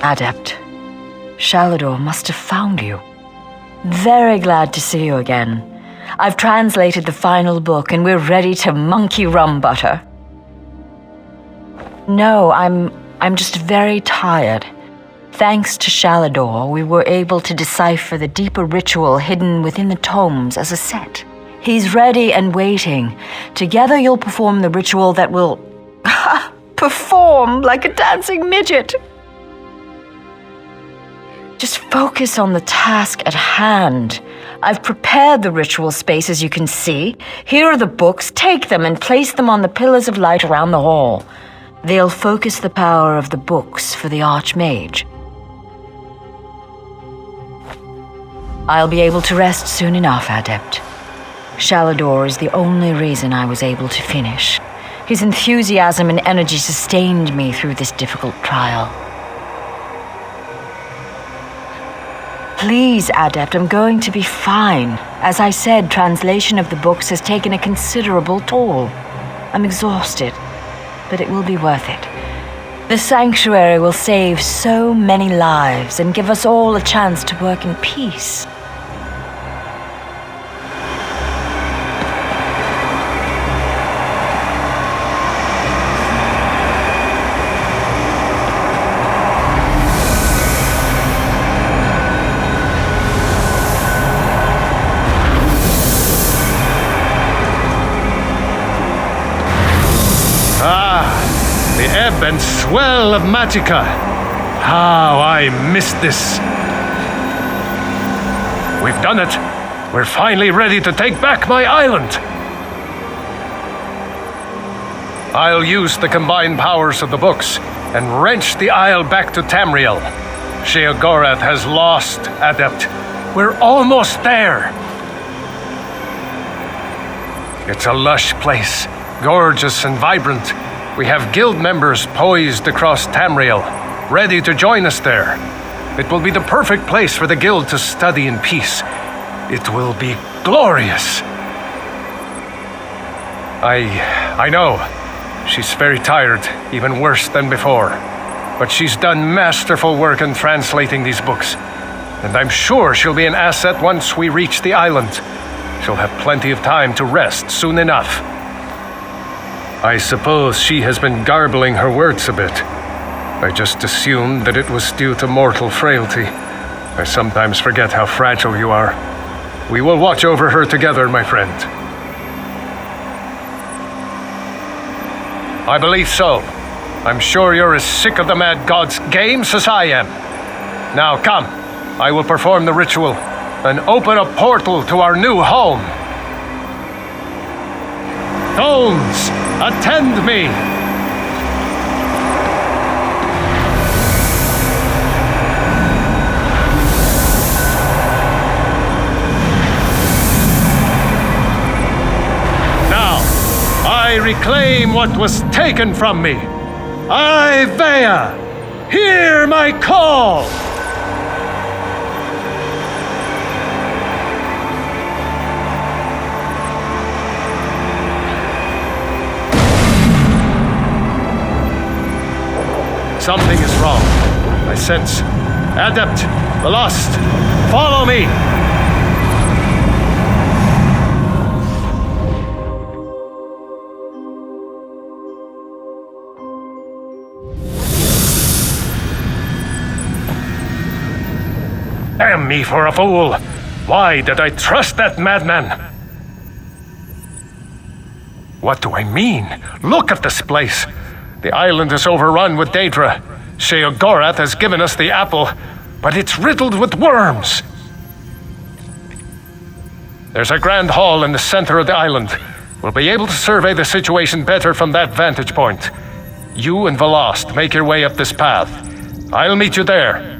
Adept, Shalador must have found you. Very glad to see you again. I've translated the final book and we're ready to monkey rum butter. No, I'm just very tired. Thanks to Shalador, we were able to decipher the deeper ritual hidden within the tomes as a set. He's ready and waiting. Together you'll perform the ritual that will perform like a dancing midget. Just focus on the task at hand. I've prepared the ritual space, as you can see. Here are the books. Take them and place them on the pillars of light around the hall. They'll focus the power of the books for the Archmage. I'll be able to rest soon enough, Adept. Shalador is the only reason I was able to finish. His enthusiasm and energy sustained me through this difficult trial. Please, Adept, I'm going to be fine. As I said, translation of the books has taken a considerable toll. I'm exhausted, but it will be worth it. The sanctuary will save so many lives and give us all a chance to work in peace. The ebb and swell of Magicka. How I missed this. We've done it. We're finally ready to take back my island. I'll use the combined powers of the books and wrench the isle back to Tamriel. Sheogorath has lost, Adept. We're almost there. It's a lush place, gorgeous and vibrant. We have guild members poised across Tamriel, ready to join us there. It will be the perfect place for the guild to study in peace. It will be glorious. I know. She's very tired, even worse than before. But she's done masterful work in translating these books. And I'm sure she'll be an asset once we reach the island. She'll have plenty of time to rest soon enough. I suppose she has been garbling her words a bit. I just assumed that it was due to mortal frailty. I sometimes forget how fragile you are. We will watch over her together, my friend. I believe so. I'm sure you're as sick of the Mad God's games as I am. Now come, I will perform the ritual and open a portal to our new home. Tones, attend me! Now, I reclaim what was taken from me. I, Vea, hear my call! Something is wrong. I sense. Adept, the lost, follow me! Damn me for a fool! Why did I trust that madman? What do I mean? Look at this place! The island is overrun with Daedra. Sheogorath has given us the apple, but it's riddled with worms. There's a grand hall in the center of the island. We'll be able to survey the situation better from that vantage point. You and Velost make your way up this path. I'll meet you there.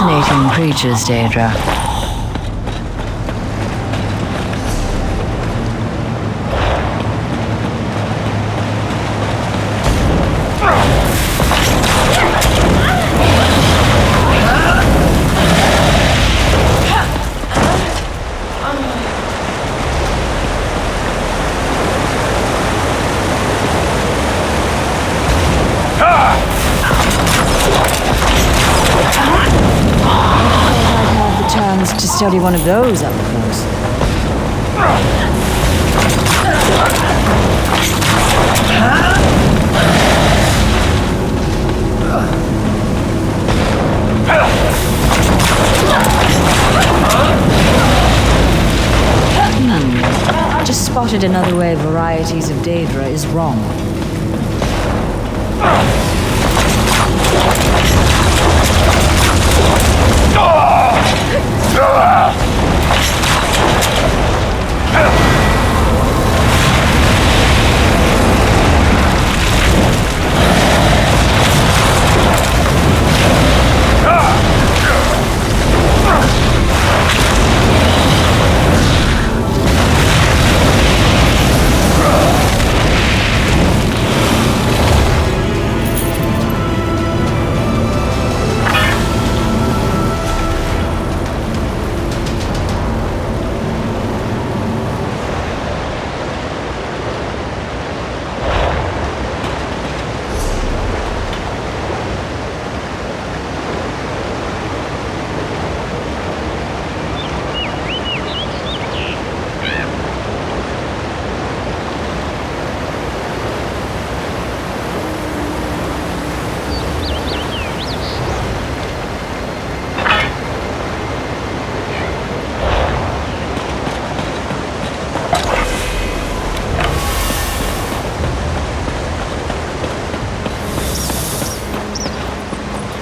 Fascinating creatures, Daedra. study one of those up close. Just spotted another way varieties of Daedra is wrong.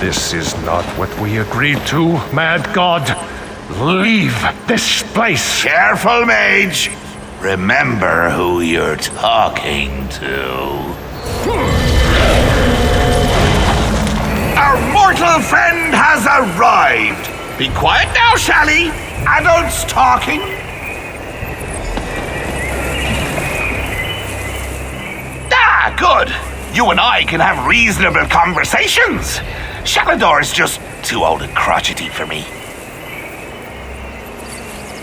This is not what we agreed to, mad god. Leave this place. Careful, mage. Remember who you're talking to. Our mortal friend has arrived. Be quiet now, Shally. Adults talking. Ah, good. You and I can have reasonable conversations. Shalador's just too old and crotchety for me.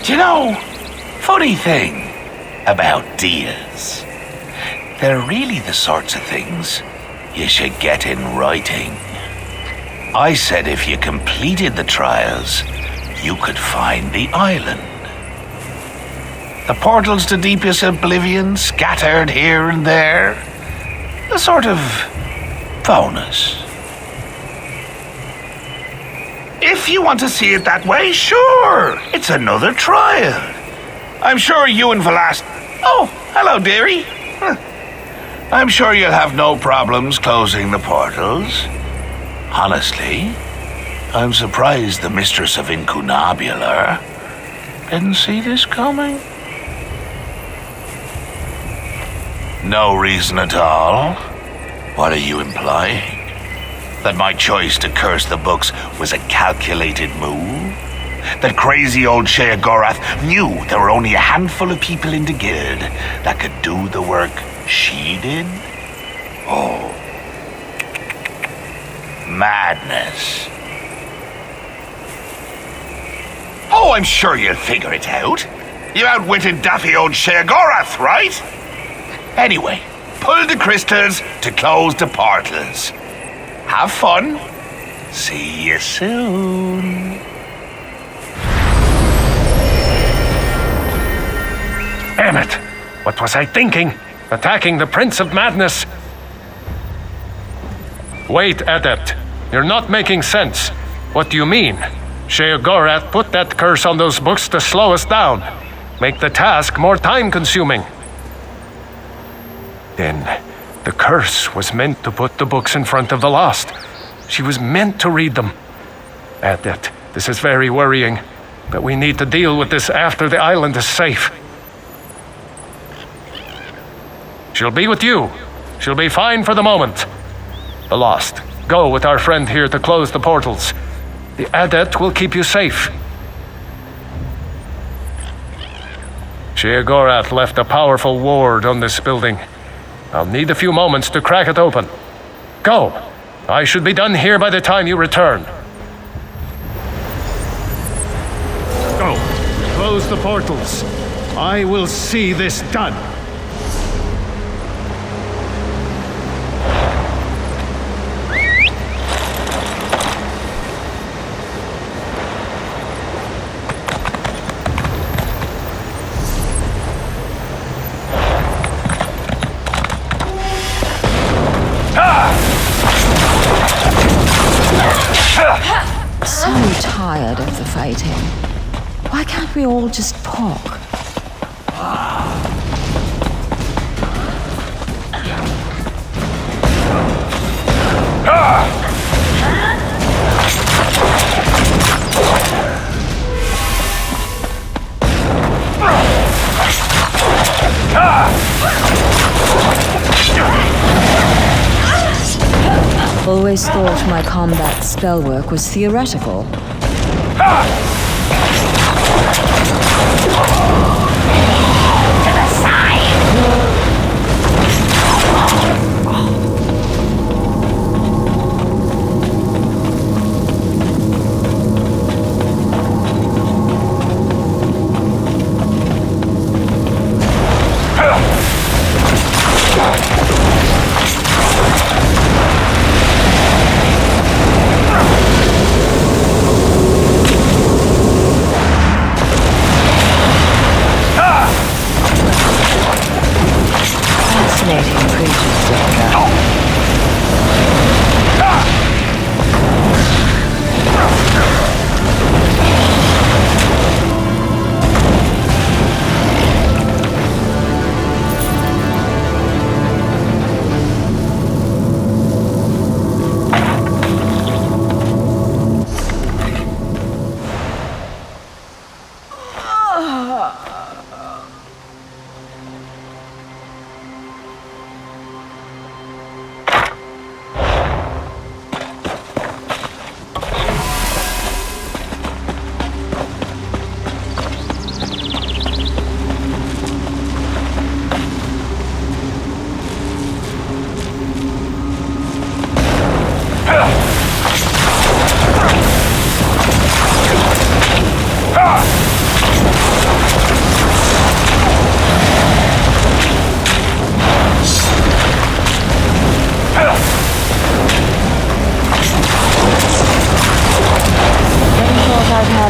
Do you know, funny thing about Dias, they're really the sorts of things you should get in writing. I said if you completed the trials, you could find the island. The portals to deepest oblivion scattered here and there. A sort of bonus. If you want to see it that way, sure. It's another trial. I'm sure you and Velast... Oh, hello, dearie. I'm sure you'll have no problems closing the portals. Honestly, I'm surprised the Mistress of Incunabular didn't see this coming. No reason at all. What are you implying? That my choice to curse the books was a calculated move? That crazy old Sheogorath knew there were only a handful of people in the guild that could do the work she did? Oh. Madness. Oh, I'm sure you'll figure it out. You outwitted daffy old Sheogorath, right? Anyway, pull the crystals to close the portals. Have fun. See you soon. Damn it! What was I thinking? Attacking the Prince of Madness? Wait, Adept. You're not making sense. What do you mean? Sheogorath put that curse on those books to slow us down. Make the task more time-consuming. Then, the curse was meant to put the books in front of the lost. She was meant to read them. Adept, this is very worrying, but we need to deal with this after the island is safe. She'll be with you. She'll be fine for the moment. The lost, go with our friend here to close the portals. The Adept will keep you safe. Sheogorath left a powerful ward on this building. I'll need a few moments to crack it open. Go. I should be done here by the time you return. Go. Close the portals. I will see this done. So tired of the fighting. Why can't we all just talk? Always thought my combat spell work was theoretical. To the side! Fascinating creatures, Jessica.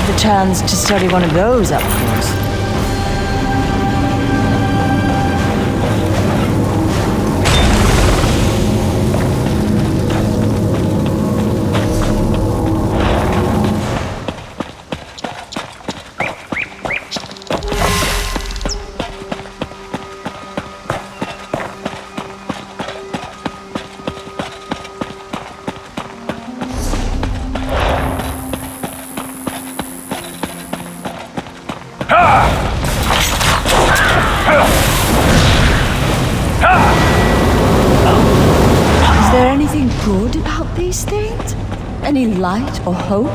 The chance to study one of those up close. Is there anything good about these things? Any light or hope?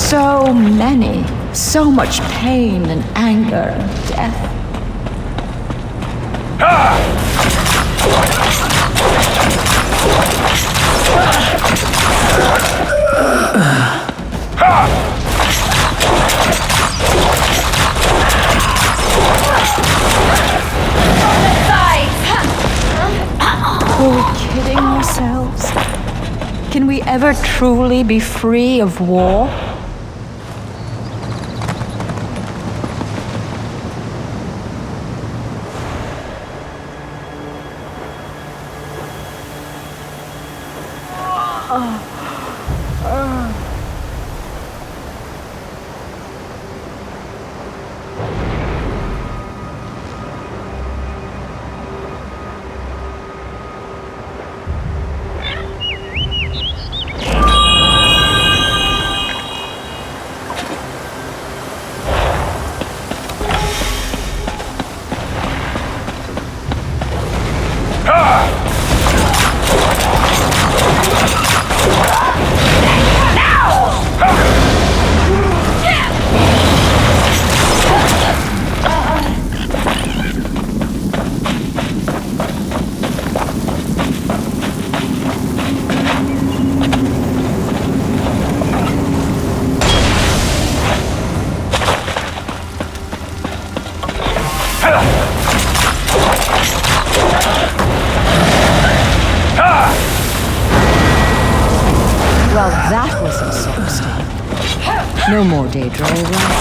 So many, so much pain and anger and death. Are we kidding ourselves? Can we ever truly be free of war? That was exhausting. No more, Daedra, all right?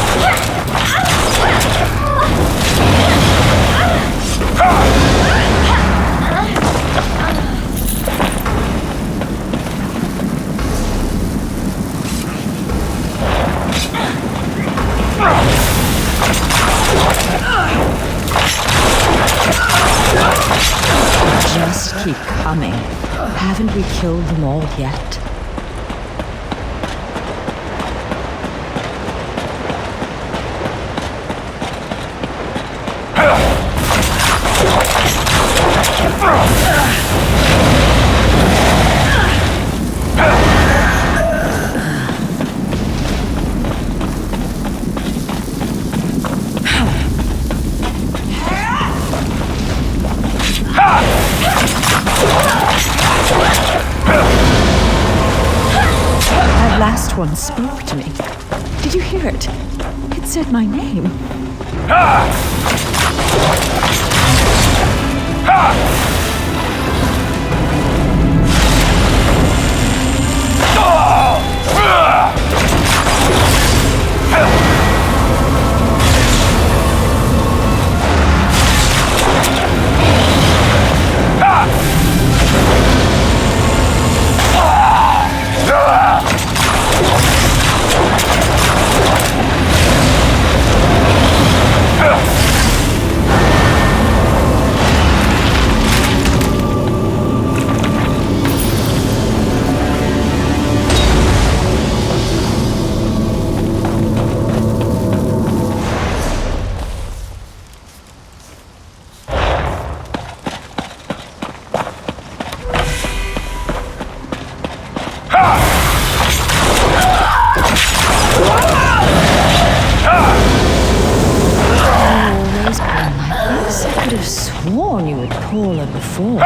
Just keep coming. Haven't we killed them all yet? That last one spoke to me. Did you hear it? It said my name. I could have sworn you were taller before. The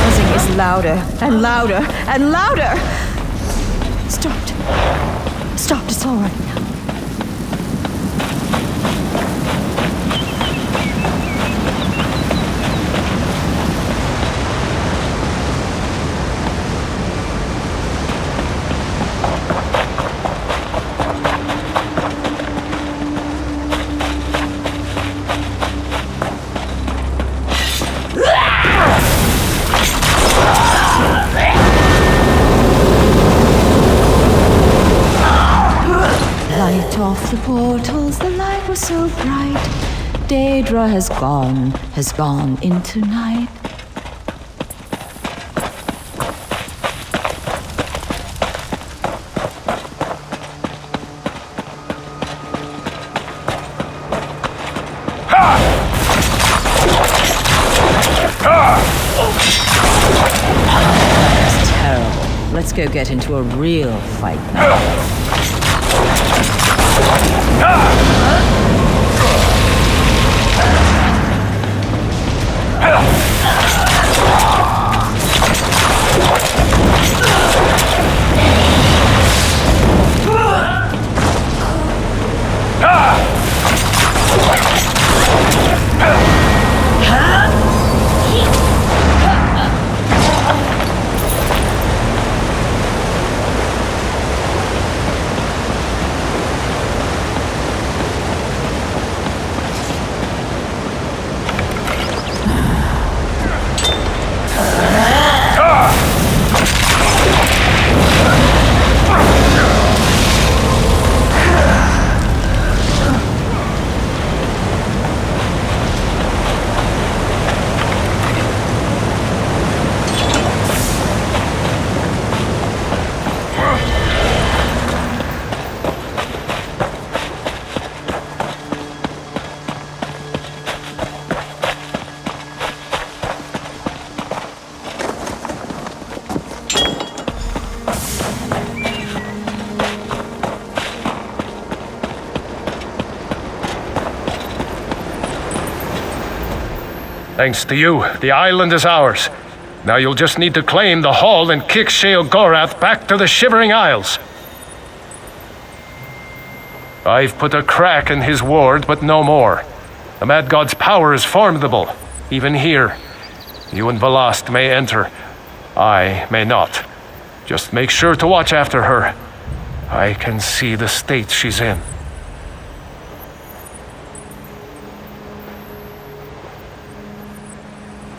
buzzing is louder and louder and louder. Stopped. Stopped. It's all right now. Light off the portals, the light was so bright. Daedra has gone into night. That's terrible. Let's go get into a real fight now. Thanks to you, the island is ours. Now you'll just need to claim the hall and kick Sheogorath back to the Shivering Isles. I've put a crack in his ward, but no more. The Mad God's power is formidable, even here. You and Velast may enter. I may not. Just make sure to watch after her. I can see the state she's in.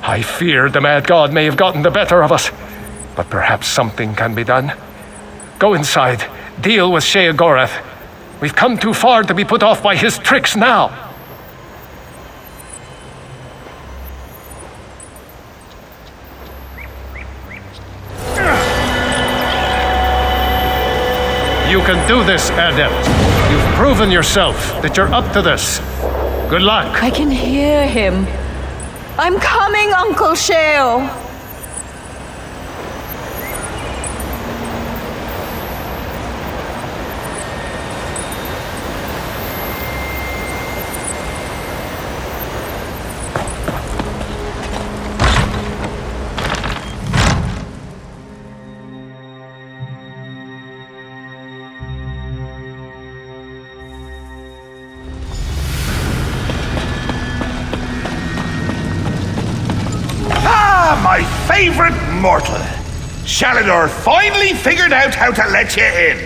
I fear the mad god may have gotten the better of us, but perhaps something can be done. Go inside. Deal with Sheogorath. We've come too far to be put off by his tricks now. You can do this, Adept. You've proven yourself that you're up to this. Good luck. I can hear him. I'm coming, Uncle Sheo. My favorite mortal. Shalador finally figured out how to let you in.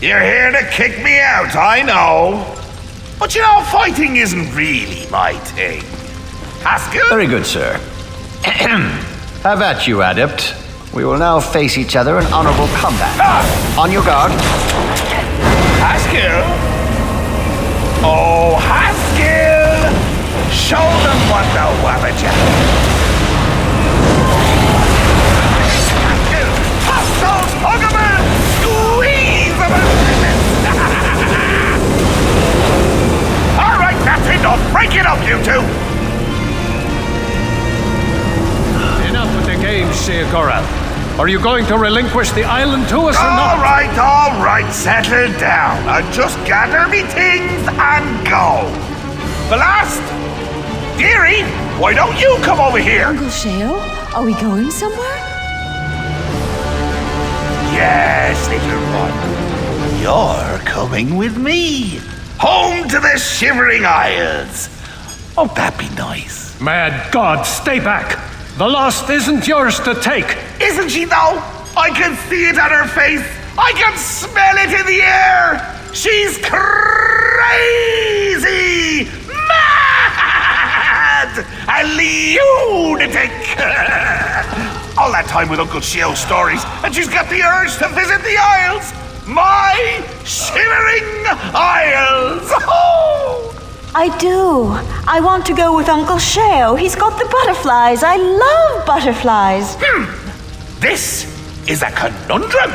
You're here to kick me out, I know. But you know, fighting isn't really my thing. Haskell? Very good, sir. Have at you, Adept. We will now face each other in honorable combat. On your guard. Haskell? Oh, Haskell! Show them what the Wabbajam. Those Huggermen! Squeeze them! All right, that's enough. Break it up, you two. Enough with the games, Sheogorath. Are you going to relinquish the island to us or not? All right. Settle down. I'll just gather me things and go. The last, dearie, why don't you come over here? Uncle Sheo, are we going somewhere? Yes, little one. You're coming with me. Home to the Shivering Isles. Won't that be nice? Mad God, stay back. The lost isn't yours to take. Isn't she, though? I can see it on her face. I can smell it in the air. She's crazy. Mad. A lunatic. All that time with Uncle Sheo's stories, and she's got the urge to visit the Isles! My Shivering Isles! Oh! I do. I want to go with Uncle Sheo. He's got the butterflies. I love butterflies. This is a conundrum.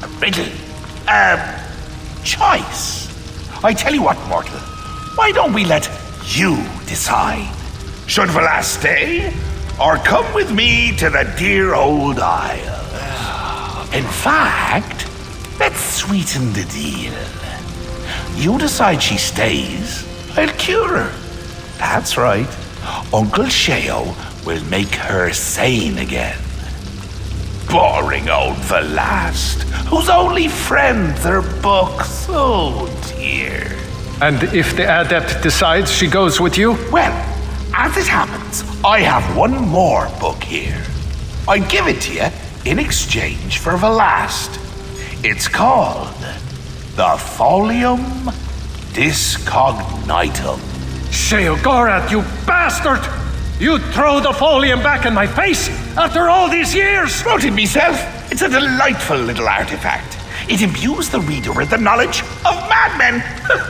A riddle. A choice. I tell you what, mortal. Why don't we let you decide? Should Velast stay? Or come with me to the dear old Isle. In fact, let's sweeten the deal. You decide she stays, I'll cure her. That's right. Uncle Sheo will make her sane again. Boring old Velast, whose only friends are books. Oh dear. And if the Adept decides she goes with you? Well, as it happens, I have one more book here. I'd give it to you in exchange for Velast. It's called The Folium Discognitum. Sheogorath, you bastard! You'd throw the folium back in my face after all these years! Wrote it myself. It's a delightful little artifact. It imbues the reader with the knowledge of madmen.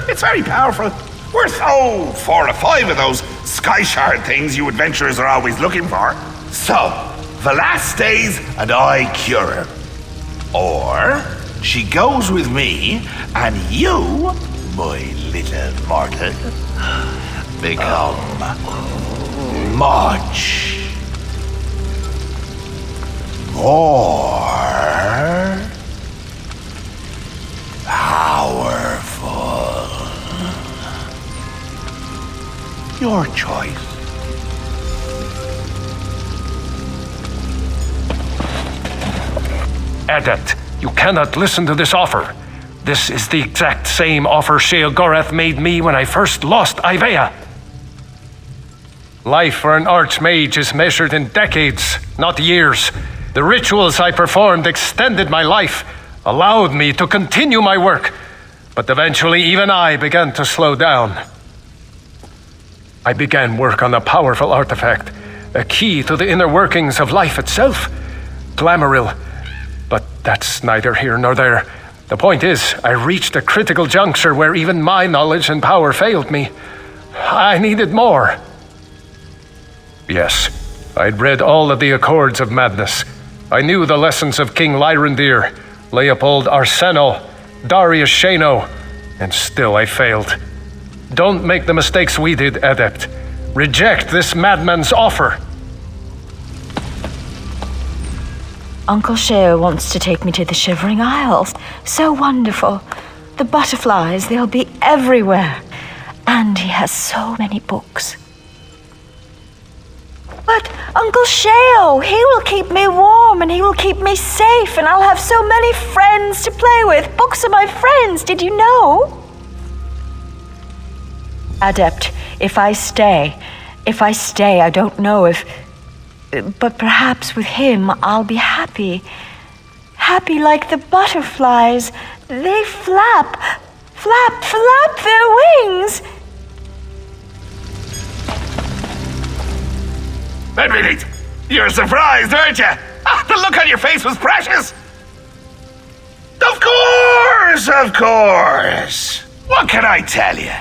It's very powerful. Worth, 4 or 5 of those sky shard things you adventurers are always looking for. So, Velast stays and I cure her. Or, she goes with me and you, my little mortal, become much more powerful. Your choice. Adept, you cannot listen to this offer. This is the exact same offer Sheogorath made me when I first lost Ivea. Life for an archmage is measured in decades, not years. The rituals I performed extended my life, allowed me to continue my work. But eventually even I began to slow down. I began work on a powerful artifact, a key to the inner workings of life itself. Glamouril. But that's neither here nor there. The point is, I reached a critical juncture where even my knowledge and power failed me. I needed more. Yes, I'd read all of the Accords of Madness. I knew the lessons of King Lyrandir, Leopold Arseno, Darius Shano, and still I failed. Don't make the mistakes we did, Adept. Reject this madman's offer. Uncle Sheo wants to take me to the Shivering Isles. So wonderful. The butterflies, they'll be everywhere. And he has so many books. But Uncle Sheo, he will keep me warm and he will keep me safe and I'll have so many friends to play with. Books are my friends, did you know? Adept, if I stay, I don't know if... But perhaps with him I'll be happy. Happy like the butterflies. They flap their wings. Admit it, you're surprised, aren't you? The look on your face was precious. Of course. What can I tell you?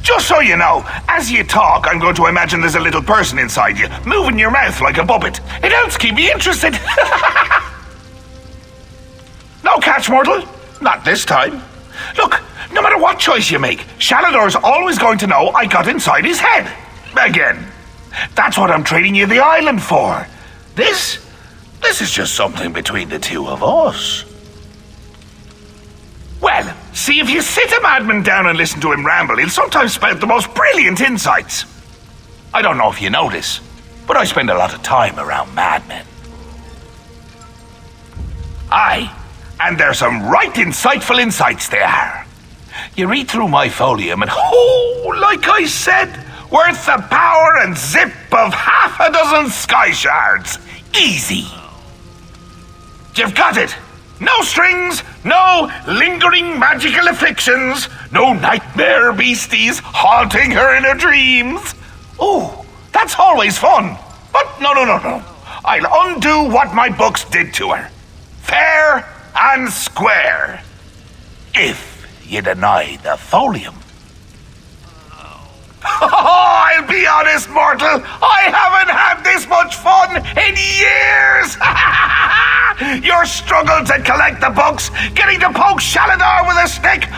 Just so you know, as you talk, I'm going to imagine there's a little person inside you, moving your mouth like a puppet. It helps keep me interested. No catch, mortal. Not this time. Look, no matter what choice you make, Shalador's always going to know I got inside his head. Again. That's what I'm trading you the island for. This is just something between the two of us. Well, see, if you sit a madman down and listen to him ramble, he'll sometimes spout the most brilliant insights. I don't know if you know this, but I spend a lot of time around madmen. Aye, and there's some right insightful insights they are. You read through my folium and, oh, like I said, worth the power and zip of half a dozen sky shards. Easy. You've got it. No strings, no lingering magical afflictions, no nightmare beasties haunting her in her dreams. Oh, that's always fun. But no. I'll undo what my books did to her. Fair and square. If you deny the folium. I'll be honest, mortal. I haven't had this much fun in years. Your struggle to collect the books, getting to poke Shaladar with a stick.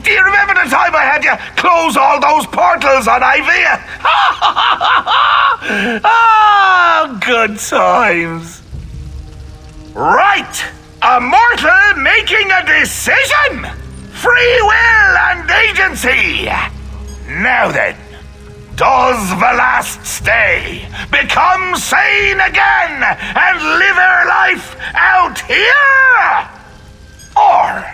Do you remember the time I had you close all those portals on Ivea? Good times. Right, a mortal making a decision. Free will and agency! Now then, does Velast stay, become sane again, and live her life out here? Or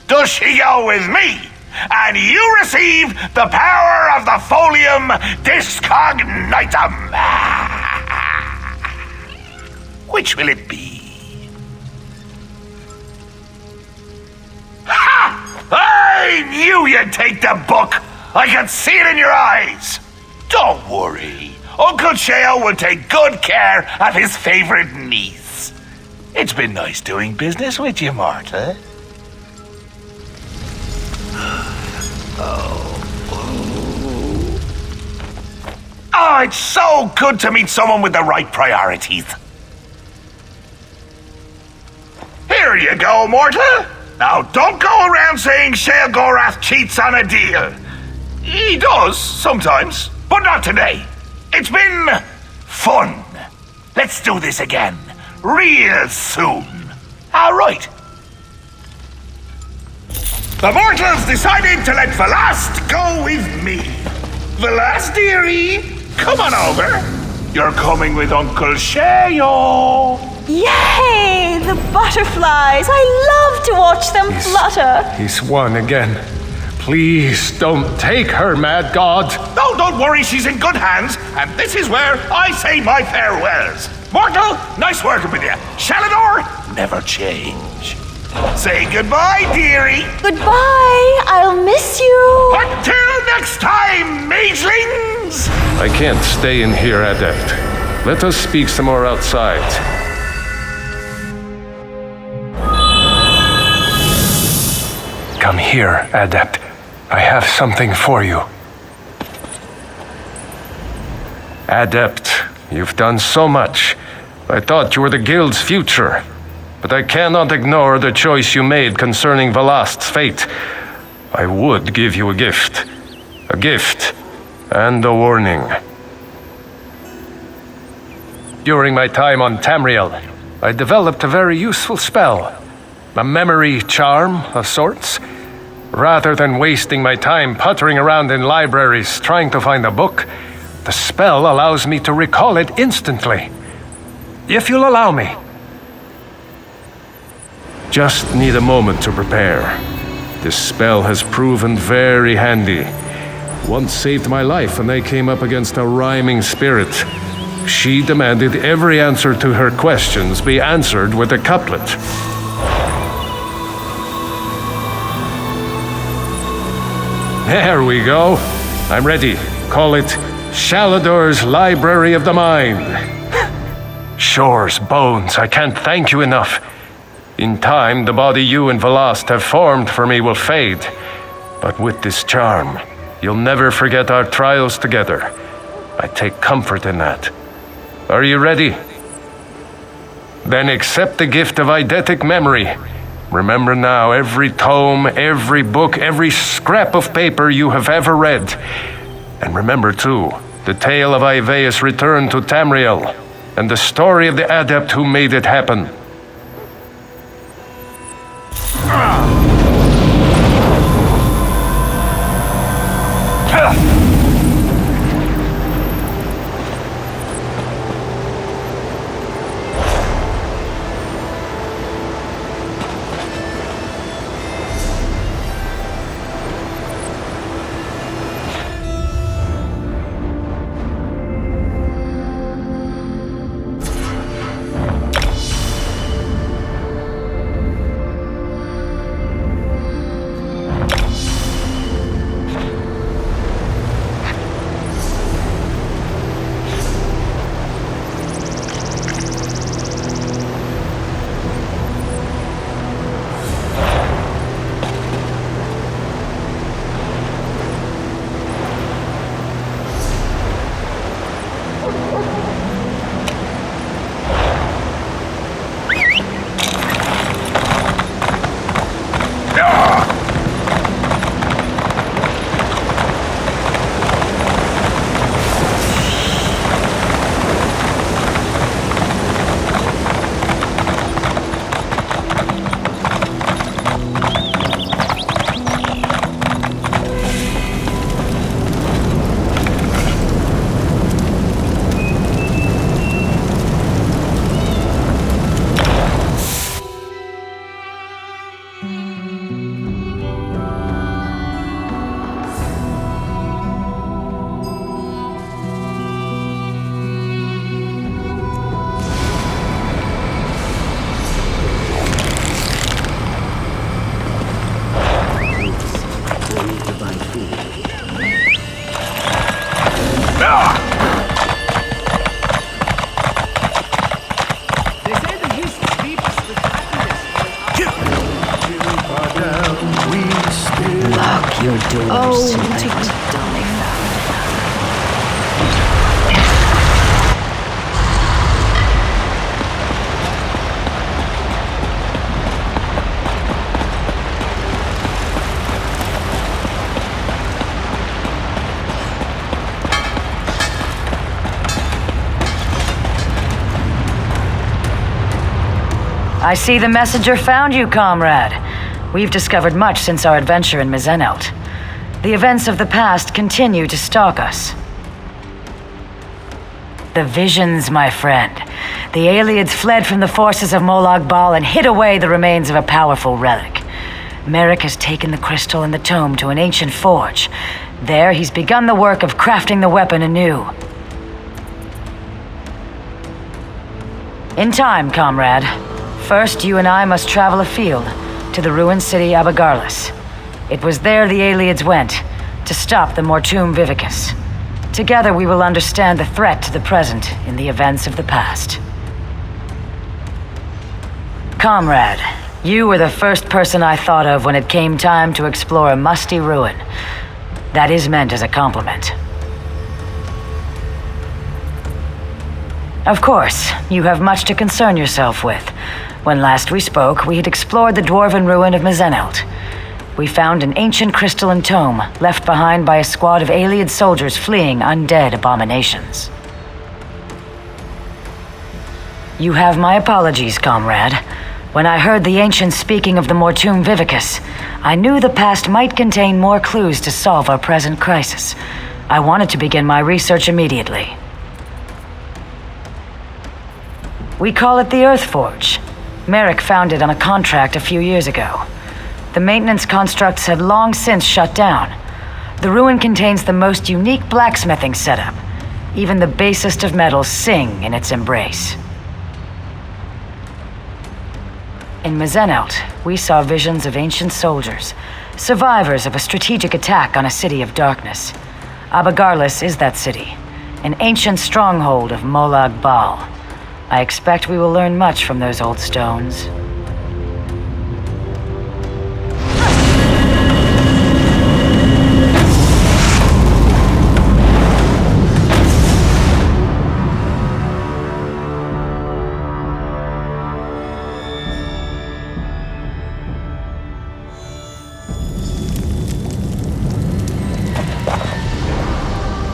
does she go with me, and you receive the power of the Folium Discognitum? Which will it be? Ha! I knew you'd take the book! I could see it in your eyes! Don't worry. Uncle Sheo will take good care of his favorite niece. It's been nice doing business with you, Martha. Oh, it's so good to meet someone with the right priorities. Here you go, Morta. Now, don't go around saying Shale Gorath cheats on a deal. He does, sometimes, but not today. It's been fun. Let's do this again, real soon. All right. The mortals decided to let Velast go with me. Velast, dearie, come on over. You're coming with Uncle Sheo. Yay! The butterflies! I love to watch them flutter. He's won again. Please don't take her, mad god. No, don't worry, she's in good hands, and this is where I say my farewells. Mortal, nice working with you. Shalador, never change. Say goodbye, dearie. Goodbye. I'll miss you. Until next time, magelings! I can't stay in here, Adept. Let us speak some more outside. Come here, Adept. I have something for you. Adept, you've done so much. I thought you were the Guild's future. But I cannot ignore the choice you made concerning Velast's fate. I would give you a gift. A gift and a warning. During my time on Tamriel, I developed a very useful spell. A memory charm of sorts. Rather than wasting my time puttering around in libraries trying to find a book, the spell allows me to recall it instantly. If you'll allow me. Just need a moment to prepare. This spell has proven very handy. Once saved my life when I came up against a rhyming spirit. She demanded every answer to her questions be answered with a couplet. There we go. I'm ready. Call it Shalador's Library of the Mind. Shores, bones, I can't thank you enough. In time, the body you and Velast have formed for me will fade. But with this charm, you'll never forget our trials together. I take comfort in that. Are you ready? Then accept the gift of eidetic memory. Remember now every tome, every book, every scrap of paper you have ever read. And remember too, the tale of Ivaeus' return to Tamriel, and the story of the adept who made it happen. Your doors Oh, tonight. I see the messenger found you, comrade. We've discovered much since our adventure in Mizenelt. The events of the past continue to stalk us. The visions, my friend. The Aliens fled from the forces of Molag Bal and hid away the remains of a powerful relic. Merrick has taken the crystal and the tome to an ancient forge. There, he's begun the work of crafting the weapon anew. In time, comrade. First, you and I must travel afield, to the ruined city Abagarlis. It was there the Aelids went, to stop the Mortum Vivicus. Together we will understand the threat to the present in the events of the past. Comrade, you were the first person I thought of when it came time to explore a musty ruin. That is meant as a compliment. Of course, you have much to concern yourself with. When last we spoke, we had explored the dwarven ruin of Mizenelt. We found an ancient crystalline tome left behind by a squad of Aeliid soldiers fleeing undead abominations. You have my apologies, comrade. When I heard the ancients speaking of the Mortum Vivicus, I knew the past might contain more clues to solve our present crisis. I wanted to begin my research immediately. We call it the Earth Forge. Merrick found it on a contract a few years ago. The maintenance constructs had long since shut down. The ruin contains the most unique blacksmithing setup. Even the basest of metals sing in its embrace. In Mizenelt, we saw visions of ancient soldiers, survivors of a strategic attack on a city of darkness. Abagarlis is that city, an ancient stronghold of Molag Bal. I expect we will learn much from those old stones.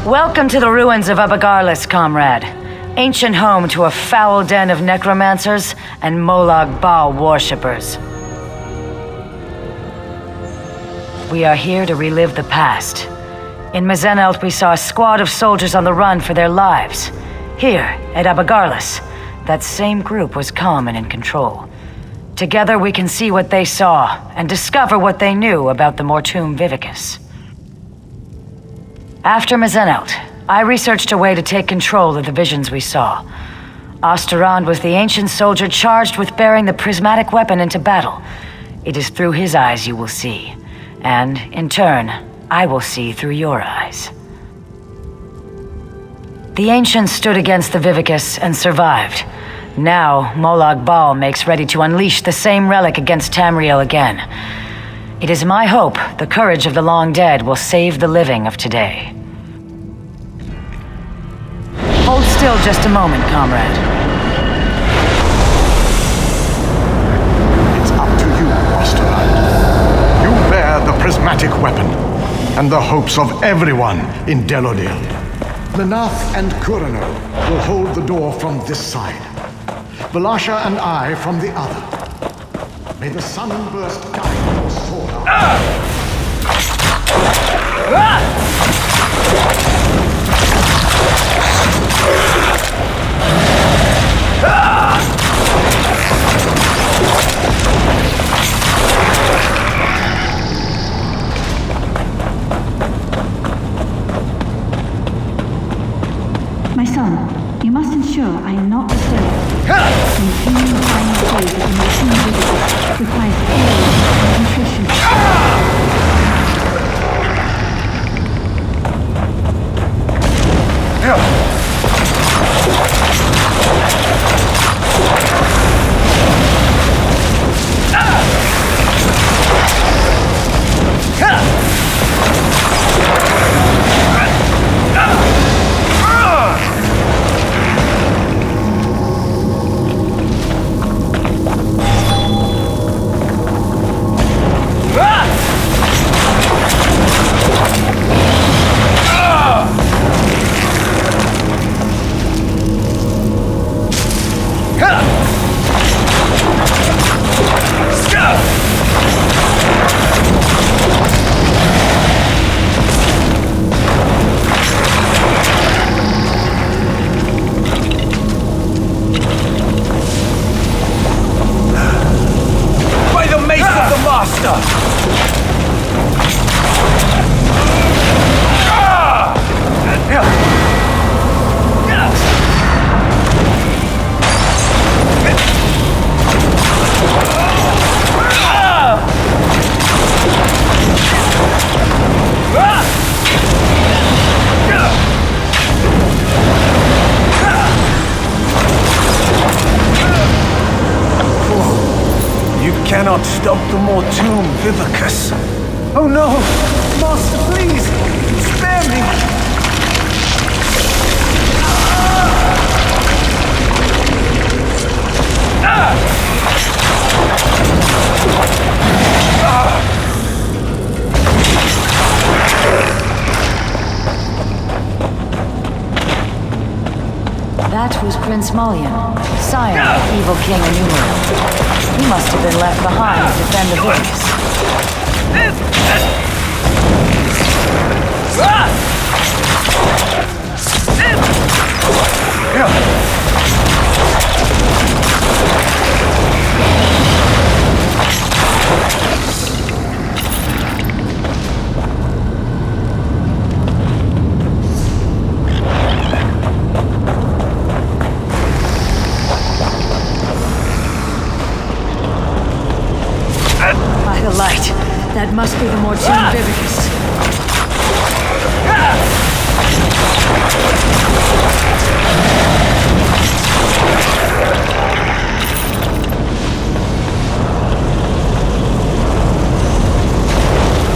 Welcome to the ruins of Abagarlis, comrade. Ancient home to a foul den of necromancers and Molag Bal worshippers. We are here to relive the past. In Mizenelt, we saw a squad of soldiers on the run for their lives. Here, at Abagarlis, that same group was calm and in control. Together we can see what they saw and discover what they knew about the Mortum Vivicus. After Mizenelt, I researched a way to take control of the visions we saw. Osterand was the ancient soldier charged with bearing the prismatic weapon into battle. It is through his eyes you will see. And, in turn, I will see through your eyes. The ancients stood against the Vivicus and survived. Now, Molag Bal makes ready to unleash the same relic against Tamriel again. It is my hope the courage of the long dead will save the living of today. Hold still just a moment, comrade. It's up to you, Osterland. You bear the prismatic weapon and the hopes of everyone in Delodil. Lenath and Kuranor will hold the door from this side. Valasha and I from the other. May the sunburst guide your sword arm. My son, you must ensure I am not disturbed. Continuing the final phase of the Mortum Vivicus requires care and concentration. Ah! cannot stop the Mortoon Vivicus. Oh no! Master, please! Spare me! That was Prince Malian, scion of evil King Enumero. He must have been left behind to defend the Vicus. By the light, that must be the Mortoon Vivicus.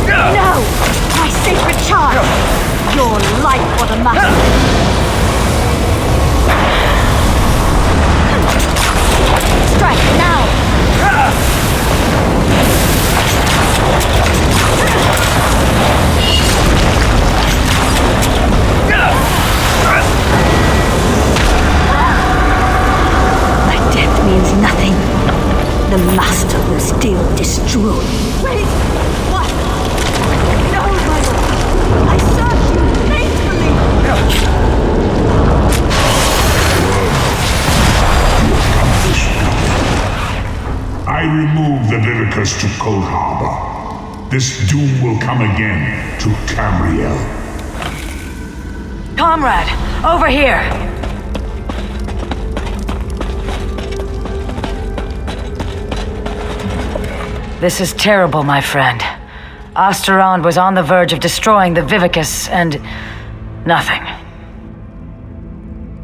No! My sacred charm! Your life for the master! Strike now! My death means nothing. The master will still destroy. Wait! What? No, my lord! I served you faithfully! I remove the Vivicus to Cold Harbor. This doom will come again to Tamriel. Comrade, over here! This is terrible, my friend. Osterond was on the verge of destroying the Vivicus, and nothing.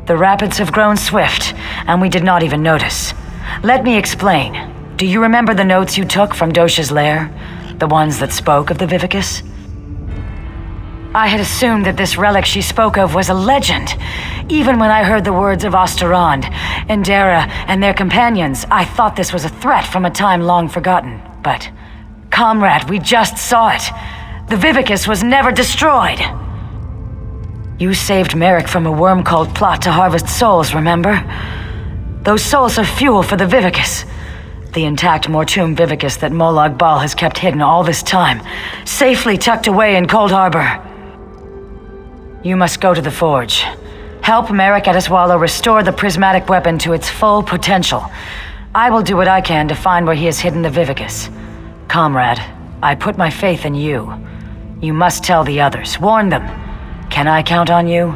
The rapids have grown swift, and we did not even notice. Let me explain. Do you remember the notes you took from Dosha's lair? The ones that spoke of the Vivicus? I had assumed that this relic she spoke of was a legend. Even when I heard the words of Osterond, Endera, and their companions, I thought this was a threat from a time long forgotten. But, comrade, we just saw it. The Vivicus was never destroyed. You saved Merrick from a worm-called plot to harvest souls, remember? Those souls are fuel for the Vivicus. The intact Mortoon Vivicus that Molag Bal has kept hidden all this time, safely tucked away in Cold Harbor. You must go to the Forge. Help Merrick Adeswalo restore the prismatic weapon to its full potential. I will do what I can to find where he has hidden the Vivicus. Comrade, I put my faith in you. You must tell the others. Warn them. Can I count on you?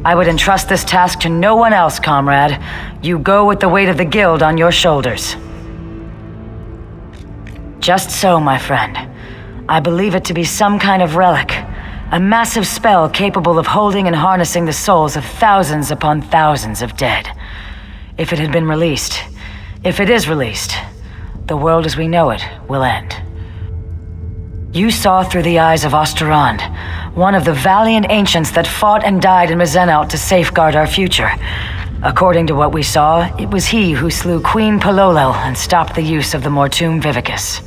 I would entrust this task to no one else, comrade. You go with the weight of the guild on your shoulders. Just so, my friend. I believe it to be some kind of relic. A massive spell capable of holding and harnessing the souls of thousands upon thousands of dead. If it had been released, if it is released, the world as we know it will end. You saw through the eyes of Osterond, one of the valiant ancients that fought and died in Mizenout to safeguard our future. According to what we saw, it was he who slew Queen Palolel and stopped the use of the Mortoon Vivicus.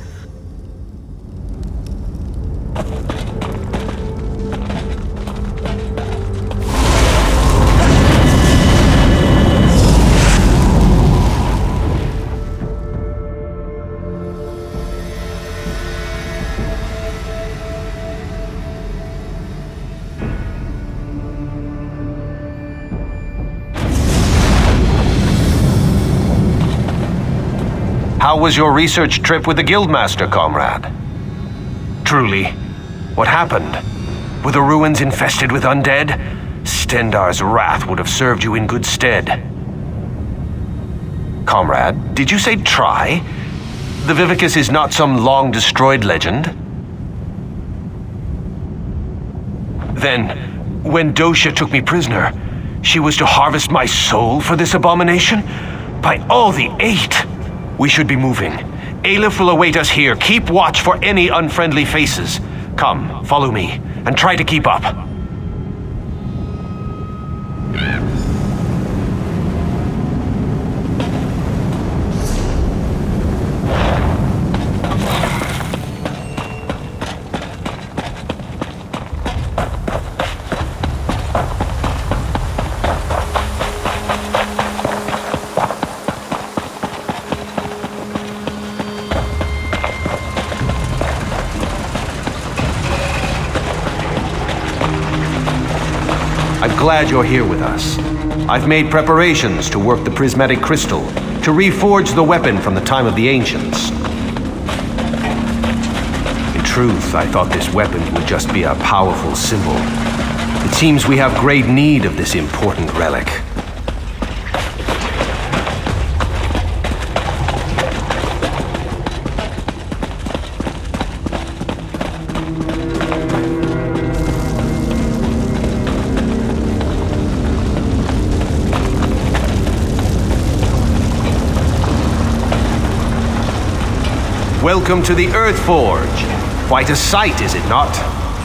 How was your research trip with the Guildmaster, comrade? Truly, what happened? Were the ruins infested with undead? Stendar's wrath would have served you in good stead. Comrade, did you say try? The Vivicus is not some long-destroyed legend? Then, when Dosha took me prisoner, she was to harvest my soul for this abomination? By all the eight! We should be moving. Aleph will await us here. Keep watch for any unfriendly faces. Come, follow me, and try to keep up. I'm glad you're here with us. I've made preparations to work the prismatic crystal, to reforge the weapon from the time of the ancients. In truth, I thought this weapon would just be a powerful symbol. It seems we have great need of this important relic. Welcome to the Earth Forge. Quite a sight, is it not?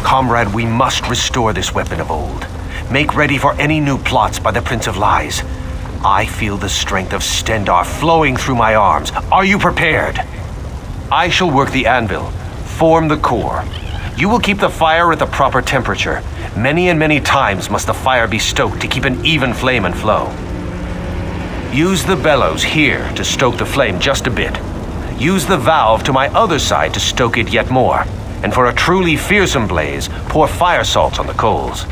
Comrade, we must restore this weapon of old. Make ready for any new plots by the Prince of Lies. I feel the strength of Stendarr flowing through my arms. Are you prepared? I shall work the anvil, form the core. You will keep the fire at the proper temperature. Many and many times must the fire be stoked to keep an even flame and flow. Use the bellows here to stoke the flame just a bit. Use the valve to my other side to stoke it yet more. And for a truly fearsome blaze, pour fire salts on the coals.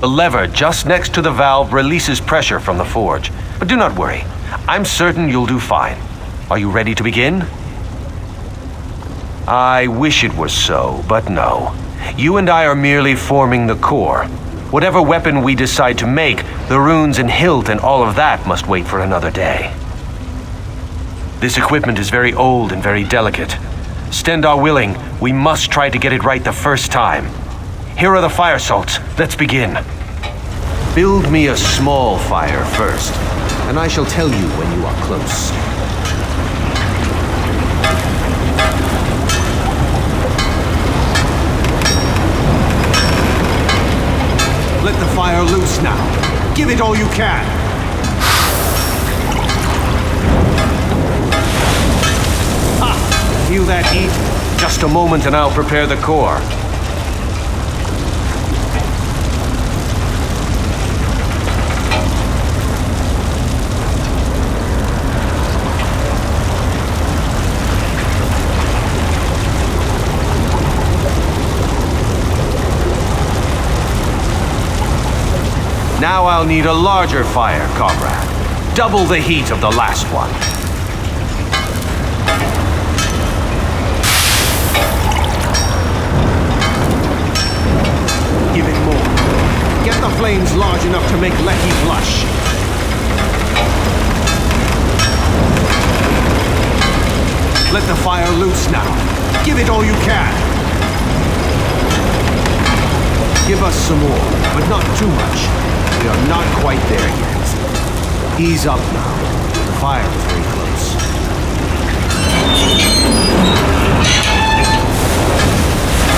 The lever just next to the valve releases pressure from the forge. But do not worry. I'm certain you'll do fine. Are you ready to begin? I wish it were so, but no. You and I are merely forming the core. Whatever weapon we decide to make, the runes and hilt and all of that must wait for another day. This equipment is very old and very delicate. Stendarr willing, we must try to get it right the first time. Here are the fire salts. Let's begin. Build me a small fire first, and I shall tell you when you are close. Let the fire loose now. Give it all you can. Feel that heat? Just a moment and I'll prepare the core. Now I'll need a larger fire, comrade. Double the heat of the last one. Give it more. Get the flames large enough to make Lecky blush. Let the fire loose now. Give it all you can. Give us some more, but not too much. We are not quite there yet. Ease up now. The fire is very close.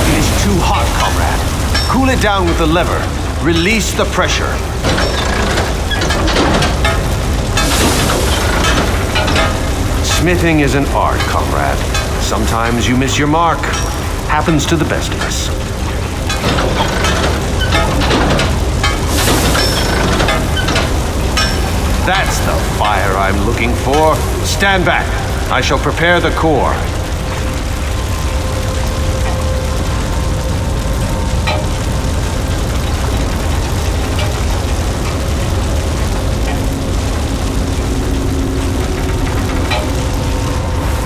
It is too hot, comrade. Cool it down with the lever. Release the pressure. Smithing is an art, comrade. Sometimes you miss your mark. Happens to the best of us. That's the fire I'm looking for. Stand back. I shall prepare the core.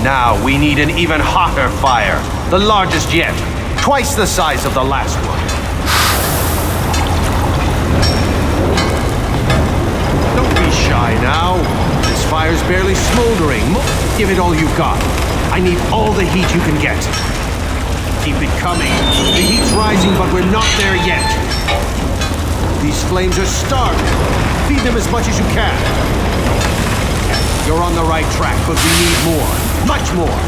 Now we need an even hotter fire, the largest yet, twice the size of the last one. Don't be shy now. This fire's barely smoldering. Give it all you've got. I need all the heat you can get. Keep it coming. The heat's rising, but we're not there yet. These flames are starving. Feed them as much as you can. You're on the right track, but we need more. Much more.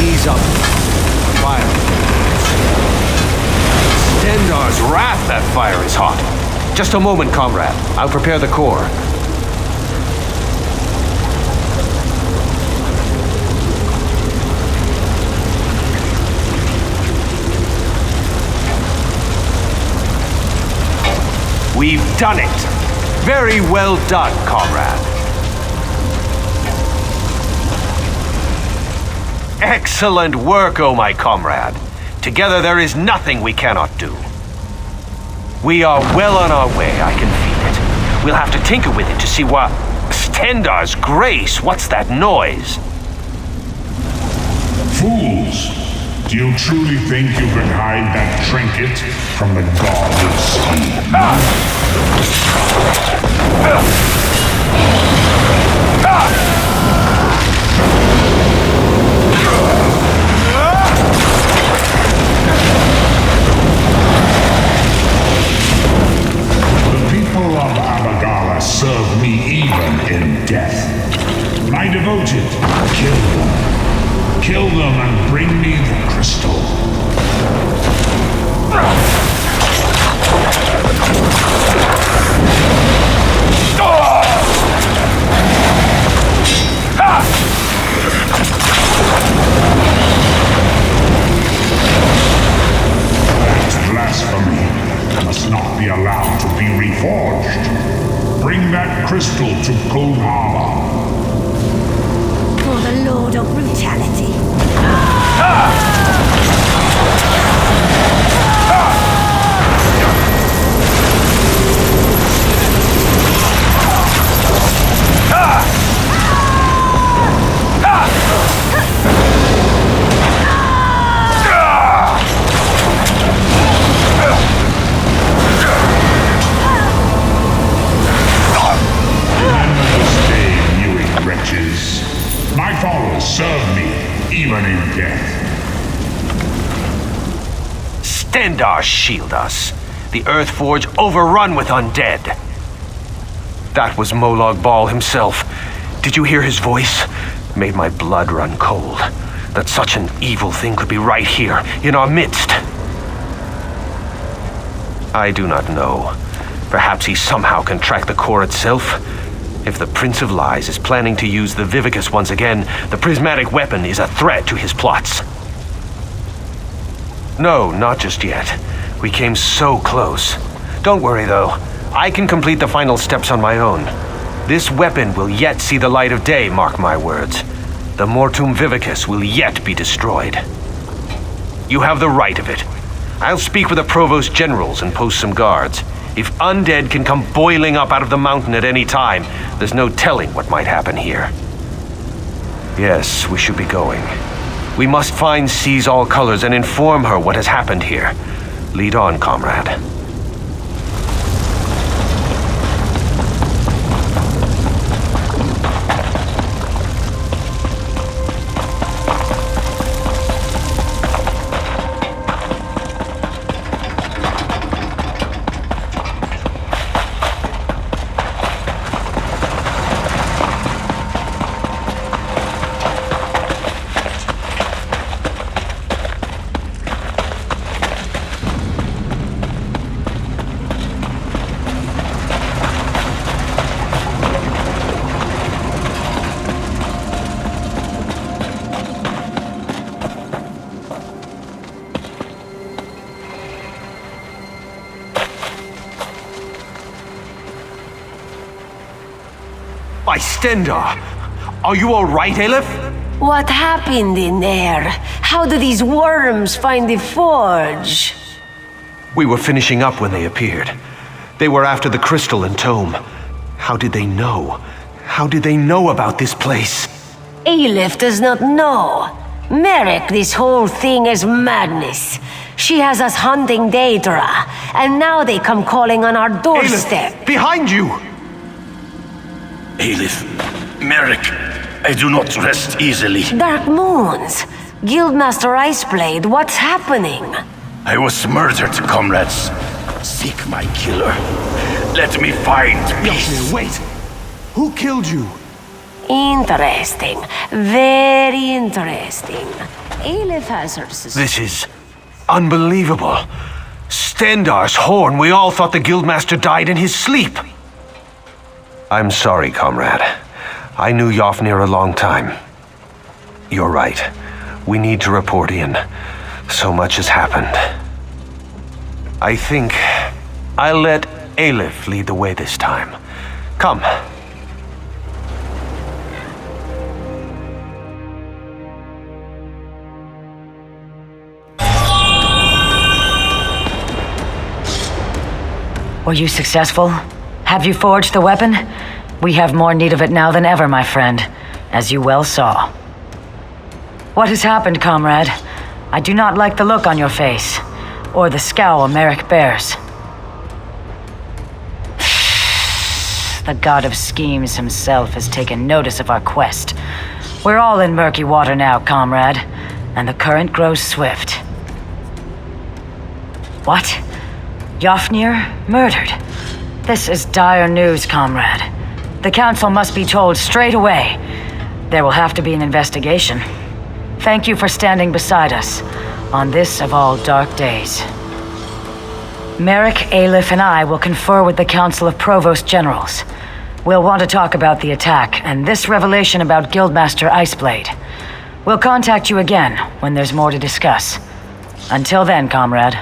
Ease up. Fire. Stendar's wrath, that fire is hot. Just a moment, comrade. I'll prepare the core. We've done it! Very well done, comrade. Excellent work, oh my comrade. Together there is nothing we cannot do. We are well on our way, I can feel it. We'll have to tinker with it to see what... Stendar's grace, what's that noise? Fools! Do you truly think you can hide that trinket from the god of steam? The people of Abagala serve me even in death. My devoted, kill them. Kill them and bring me the crystal. That's blasphemy. Must not be allowed to be reforged. Bring that crystal to Cold Harbor. For the Lord of Brutality. My followers serve me, even in death. Stendar shield us. The Earthforge overrun with undead. That was Molag Bal himself. Did you hear his voice? Made my blood run cold. That such an evil thing could be right here, in our midst. I do not know. Perhaps he somehow can track the core itself. If the Prince of Lies is planning to use the Vivicus once again, the prismatic weapon is a threat to his plots. No, not just yet. We came so close. Don't worry, though. I can complete the final steps on my own. This weapon will yet see the light of day, mark my words. The Mortum Vivicus will yet be destroyed. You have the right of it. I'll speak with the Provost Generals and post some guards. If undead can come boiling up out of the mountain at any time, there's no telling what might happen here. Yes, we should be going. We must find Seize All Colors and inform her what has happened here. Lead on, comrade. By Stendar! Are you all right, Aleph? What happened in there? How did these worms find the forge? We were finishing up when they appeared. They were after the crystal and tome. How did they know? How did they know about this place? Aleph does not know. Merrick, this whole thing is madness. She has us hunting Daedra, and now they come calling on our doorstep. Aleph, behind you! Aleph, Merrick, I do not rest easily. Dark Moons, Guildmaster Iceblade, what's happening? I was murdered, comrades. Seek my killer. Let me find peace. Wait! Who killed you? Interesting. Very interesting. Aleph has her This is unbelievable. Stendar's horn. We all thought the Guildmaster died in his sleep. I'm sorry, comrade. I knew Yofnir a long time. You're right. We need to report in. So much has happened. I think I'll let Aleph lead the way this time. Come. Were you successful? Have you forged the weapon? We have more need of it now than ever, my friend, as you well saw. What has happened, comrade? I do not like the look on your face, or the scowl Merrick bears. The god of schemes himself has taken notice of our quest. We're all in murky water now, comrade, and the current grows swift. What? Yofnir murdered? This is dire news, comrade. The council must be told straight away. There will have to be an investigation. Thank you for standing beside us on this of all dark days. Merrick, Aleph, and I will confer with the Council of Provost Generals. We'll want to talk about the attack and this revelation about Guildmaster Iceblade. We'll contact you again when there's more to discuss. Until then, comrade.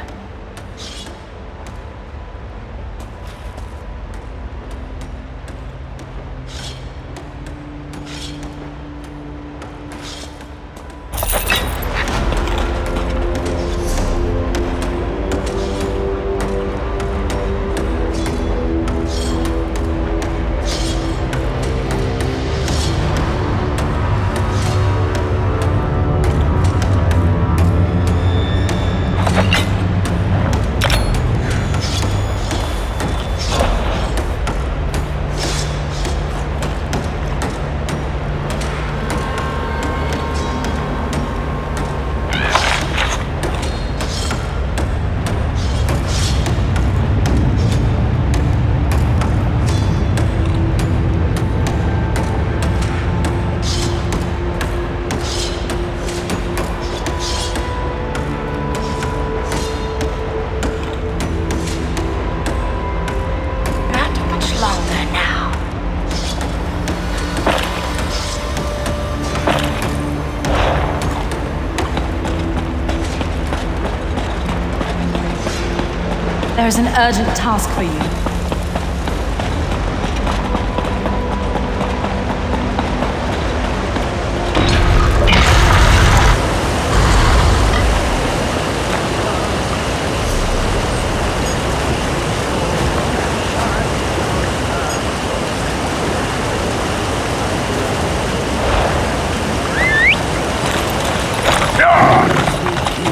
There's an urgent task for you.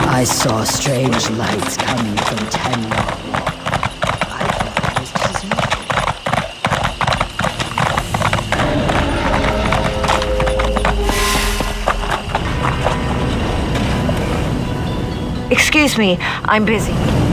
I saw strange lights coming from Tenma. Excuse me, I'm busy.